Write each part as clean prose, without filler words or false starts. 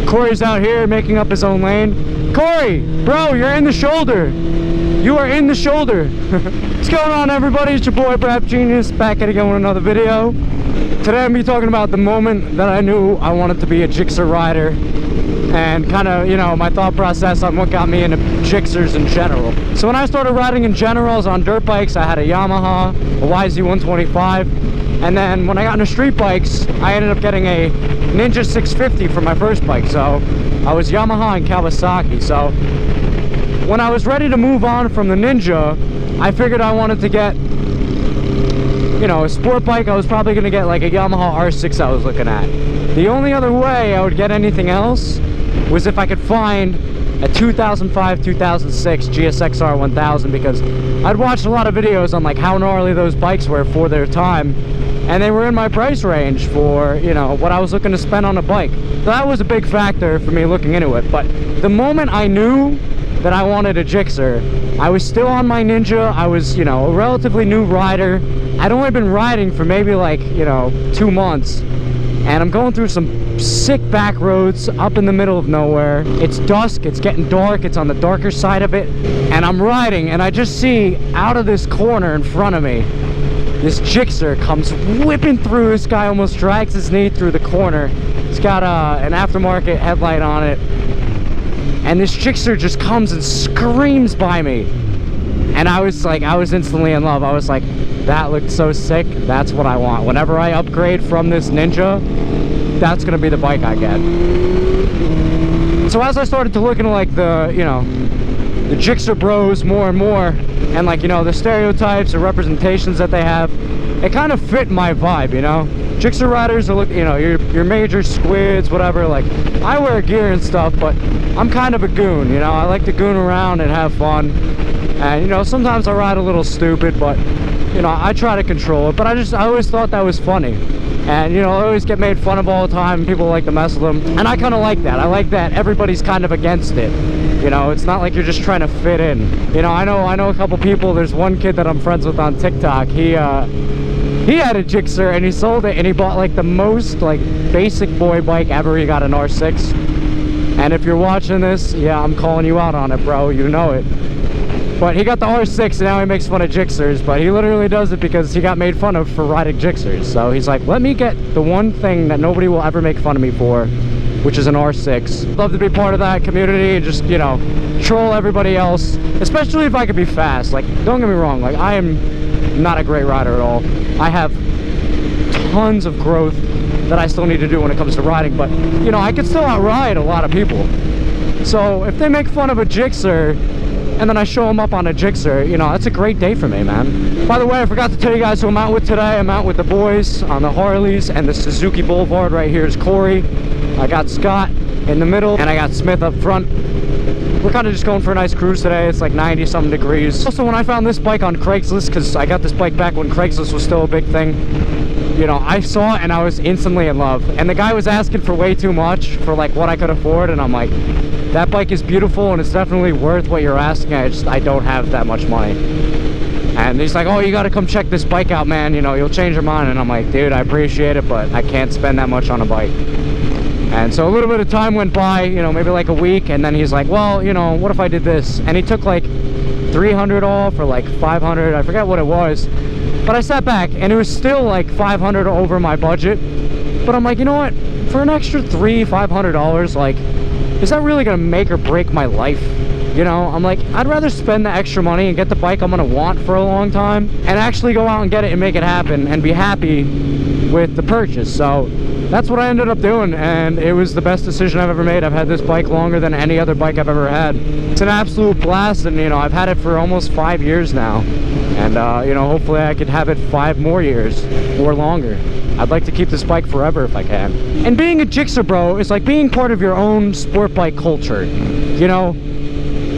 Corey's out here making up his own lane. Corey, bro, you're in the shoulder. You are in the shoulder. What's going on, everybody? It's your boy, Brap Genius, back at again with another video. Today I'm going to be talking about the moment that I knew I wanted to be a Gixxer rider, and kind of, you know, my thought process on what got me into Gixxers in general. So when I started riding in general, I was on dirt bikes. I had a Yamaha, a YZ125. And then when I got into street bikes, I ended up getting a Ninja 650 for my first bike. So I was Yamaha and Kawasaki. So when I was ready to move on from the Ninja, I figured I wanted to get, you know, a sport bike. I was probably going to get like a Yamaha R6 I was looking at. The only other way I would get anything else was if I could find a 2005, 2006 GSXR 1000, because I'd watched a lot of videos on like how gnarly those bikes were for their time. And they were in my price range for, you know, what I was looking to spend on a bike. So that was a big factor for me looking into it. But the moment I knew that I wanted a Gixxer, I was still on my Ninja. I was, you know, a relatively new rider. I'd only been riding for maybe like, you know, 2 months. And I'm going through some sick back roads up in the middle of nowhere. It's dusk, it's getting dark, it's on the darker side of it. And I'm riding, and I just see out of this corner in front of me, this Gixxer comes whipping through. This guy almost drags his knee through the corner. It's got an aftermarket headlight on it. And this Gixxer just comes and screams by me. And I was like, I was instantly in love. I was like, that looked so sick. That's what I want. Whenever I upgrade from this Ninja, that's gonna be the bike I get. So as I started to look into like the, you know, the Gixxer bros more and more, and like, you know, the stereotypes or representations that they have, it kind of fit my vibe, you know. Gixxer riders are, look, you know, your major squids, whatever. Like, I wear gear and stuff, but I'm kind of a goon, you know. I like to goon around and have fun, and you know, sometimes I ride a little stupid, but you know, I try to control it. But I always thought that was funny, and you know, I always get made fun of all the time. People like to mess with them, and I kind of like that. I like that everybody's kind of against it. You know, it's not like you're just trying to fit in. You know, I know a couple people. There's one kid that I'm friends with on TikTok. He had a Gixxer and he sold it, and he bought like the most like basic boy bike ever. He got an R6. And if you're watching this, yeah, I'm calling you out on it, bro. You know it. But he got the R6, and now he makes fun of Gixxers. But he literally does it because he got made fun of for riding Gixxers. So he's like, let me get the one thing that nobody will ever make fun of me for, which is an R6. Love to be part of that community and just, you know, troll everybody else, especially if I could be fast. Like, don't get me wrong, like, I am not a great rider at all. I have tons of growth that I still need to do when it comes to riding, but, you know, I can still outride a lot of people. So if they make fun of a Gixxer, and then I show them up on a Gixxer, you know, that's a great day for me, man. By the way, I forgot to tell you guys who I'm out with today. I'm out with the boys on the Harleys, and the Suzuki Boulevard right here is Corey. I got Scott in the middle, and I got Smith up front. We're kind of just going for a nice cruise today. It's like 90-something degrees. Also, when I found this bike on Craigslist, because I got this bike back when Craigslist was still a big thing, you know, I saw it and I was instantly in love. And the guy was asking for way too much for like what I could afford, and I'm like, that bike is beautiful and it's definitely worth what you're asking. I don't have that much money. And he's like, oh, you gotta come check this bike out, man, you know, you'll change your mind. And I'm like, dude, I appreciate it, but I can't spend that much on a bike. And so a little bit of time went by, you know, maybe like a week, and then he's like, well, you know, what if I did this? And he took like 300 off or like 500, I forget what it was. But I sat back, and it was still like 500 over my budget. But I'm like, you know what, for an extra $300-500, like, is that really gonna make or break my life? You know, I'm like, I'd rather spend the extra money and get the bike I'm gonna want for a long time, and actually go out and get it and make it happen and be happy with the purchase. So that's what I ended up doing, and it was the best decision I've ever made. I've had this bike longer than any other bike I've ever had. It's an absolute blast, and you know, I've had it for almost 5 years now, and you know, hopefully I could have it 5 more years or longer. I'd like to keep this bike forever if I can. And being a Gixxer bro is like being part of your own sport bike culture. You know,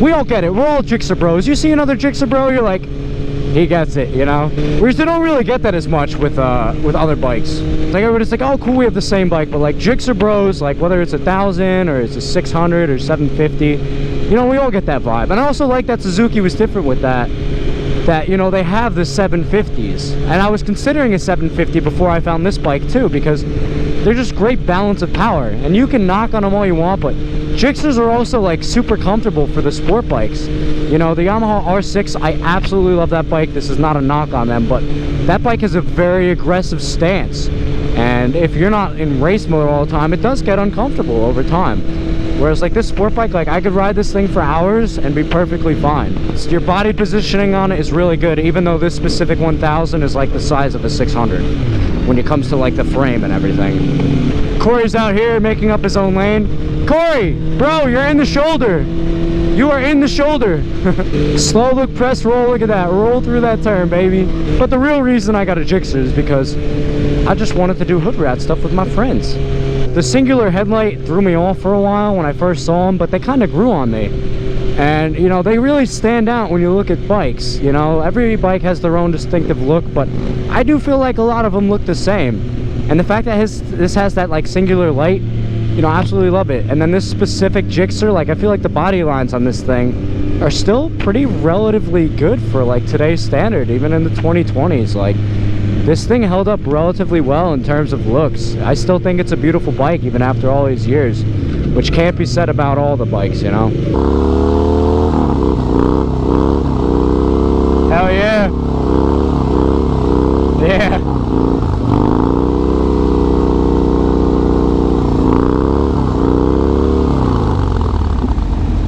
we all get it. We're all Gixxer bros. You see another Gixxer bro, you're like, he gets it, you know? Whereas they don't really get that as much with other bikes. Like, everybody's like, oh cool, we have the same bike. But like Gixxer bros, like whether it's 1000 or it's a 600 or 750, you know, we all get that vibe. And I also like that Suzuki was different with that. That, you know, they have the 750s, and I was considering a 750 before I found this bike too, because they're just great balance of power. And you can knock on them all you want, but Gixxers are also like super comfortable for the sport bikes. You know, the Yamaha R6, I absolutely love that bike. This is not a knock on them, but that bike has a very aggressive stance. And if you're not in race mode all the time, it does get uncomfortable over time. Whereas like this sport bike, like I could ride this thing for hours and be perfectly fine. So your body positioning on it is really good, even though this specific 1000 is like the size of a 600 when it comes to like the frame and everything. Corey's out here making up his own lane. Corey, bro, you're in the shoulder. You are in the shoulder. Slow look, press, roll, look at that. Roll through that turn, baby. But the real reason I got a Gixxer is because I just wanted to do hood rat stuff with my friends. The singular headlight threw me off for a while when I first saw them, but they kind of grew on me. And, you know, they really stand out when you look at bikes. You know, every bike has their own distinctive look, but I do feel like a lot of them look the same. And the fact that this has that, like, singular light, you know, I absolutely love it. And then this specific Gixxer, like, I feel like the body lines on this thing are still pretty relatively good for, like, today's standard, even in the 2020s. Like, this thing held up relatively well in terms of looks. I still think it's a beautiful bike even after all these years, which can't be said about all the bikes, you know.